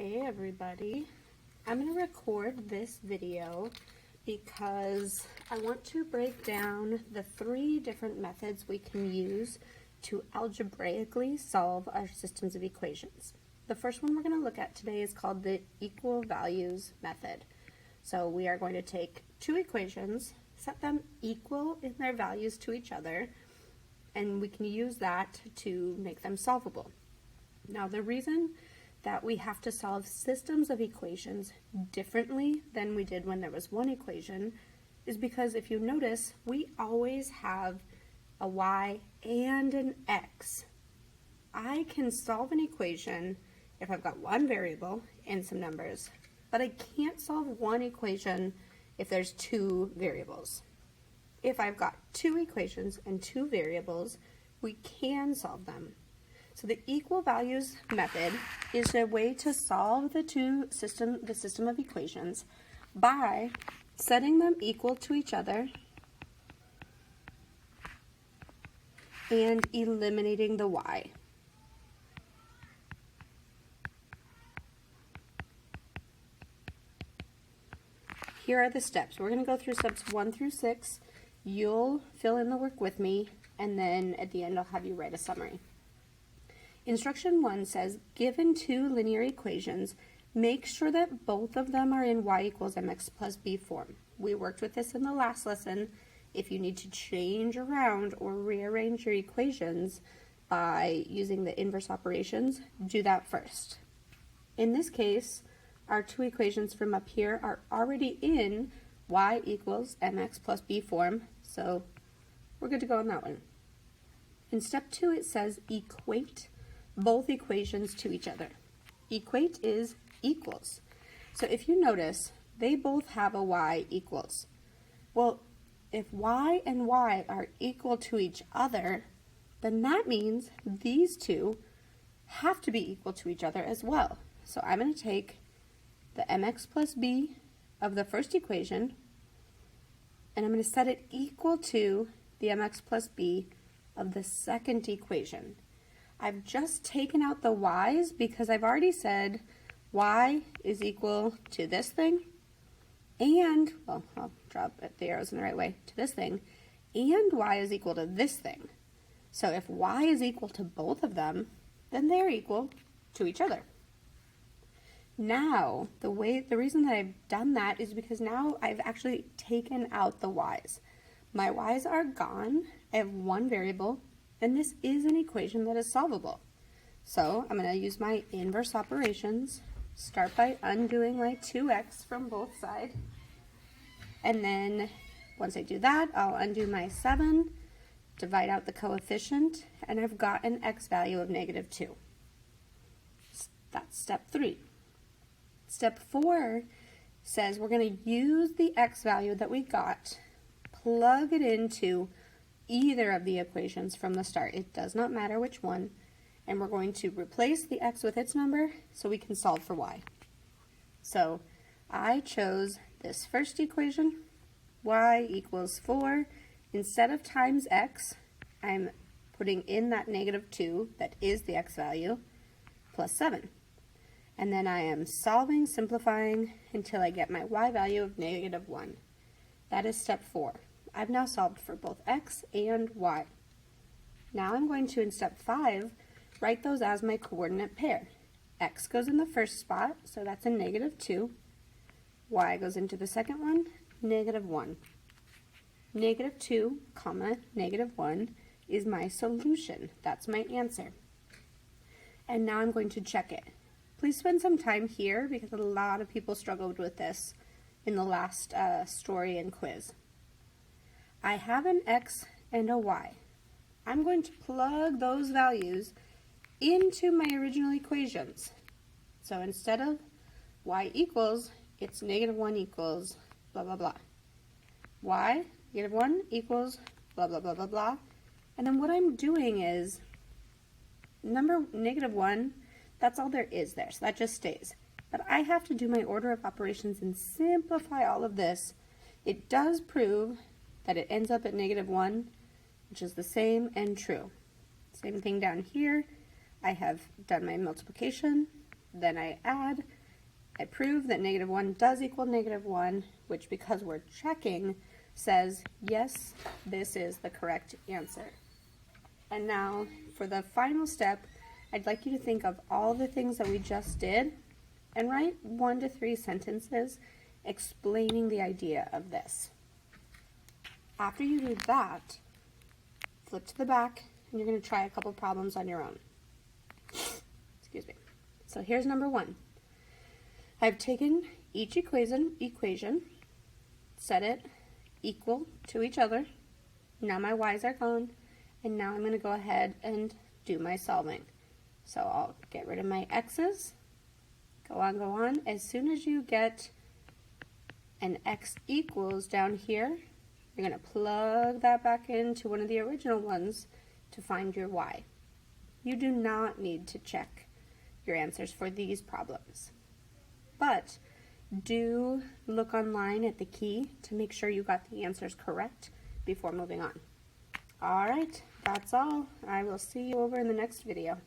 Hey everybody, I'm going to record this video because I want to break down the 3 different methods we can use to algebraically solve our systems of equations. The first one we're going to look at today is called the equal values method. So we are going to take 2 equations, set them equal in their values to each other, and we can use that to make them solvable. Now the reason that we have to solve systems of equations differently than we did when there was one equation is because if you notice, we always have a y and an x. I can solve an equation if I've got one variable and some numbers, but I can't solve one equation if there's 2 variables. If I've got 2 equations and 2 variables, we can solve them. So the equal values method is a way to solve the system of equations by setting them equal to each other and eliminating the y. Here are the steps. We're going to go through steps 1 through 6. You'll fill in the work with me, and then at the end I'll have you write a summary. Instruction 1 says, given 2 linear equations, make sure that both of them are in y equals mx plus b form. We worked with this in the last lesson. If you need to change around or rearrange your equations by using the inverse operations, do that first. In this case, our 2 equations from up here are already in y equals mx plus b form, so we're good to go on that one. In step 2, it says equate both equations to each other. Equate is equals. So if you notice, they both have a y equals. Well, if y and y are equal to each other, then that means these 2 have to be equal to each other as well. So I'm going to take the mx plus b of the first equation, and I'm going to set it equal to the mx plus b of the second equation. I've just taken out the y's because I've already said y is equal to this thing and, well, I'll drop the arrows in the right way, to this thing, and y is equal to this thing. So if y is equal to both of them, then they're equal to each other. Now, the reason that I've done that is because now I've actually taken out the y's. My y's are gone. I have one variable, and this is an equation that is solvable. So I'm going to use my inverse operations, start by undoing my 2x from both sides, and then once I do that, I'll undo my 7, divide out the coefficient, and I've got an x value of -2. That's step 3. Step 4 says we're going to use the x value that we got, plug it into either of the equations from the start. It does not matter which one. And we're going to replace the x with its number so we can solve for y. So I chose this first equation, y equals 4. Instead of times x, I'm putting in that -2, that is the x value, plus 7. And then I am solving, simplifying, until I get my y value of -1. That is step 4. I've now solved for both x and y. Now I'm going to, in step 5, write those as my coordinate pair. X goes in the first spot, so that's a -2. Y goes into the second one, -1. -2, comma, -1 is my solution. That's my answer. And now I'm going to check it. Please spend some time here because a lot of people struggled with this in the last story and quiz. I have an x and a y. I'm going to plug those values into my original equations. So instead of y equals, it's -1 equals blah, blah, blah. Y, -1 equals blah, blah, blah, blah, blah. And then what I'm doing is, number -1, that's all there is there, so that just stays. But I have to do my order of operations and simplify all of this. It does prove that it ends up at -1, which is the same and true. Same thing down here. I have done my multiplication, Then I add, I prove that -1 does equal -1, which, because we're checking, says, yes, this is the correct answer. And now, for the final step, I'd like you to think of all the things that we just did and write 1 to 3 sentences explaining the idea of this. After you do that, flip to the back, and you're going to try a couple problems on your own. Excuse me. So here's number 1. I've taken each equation, set it equal to each other. Now my y's are gone, and now I'm going to go ahead and do my solving. So I'll get rid of my x's, go on. As soon as you get an x equals down here, you're going to plug that back into one of the original ones to find your y. You do not need to check your answers for these problems, but do look online at the key to make sure you got the answers correct before moving on. All right, that's all. I will see you over in the next video.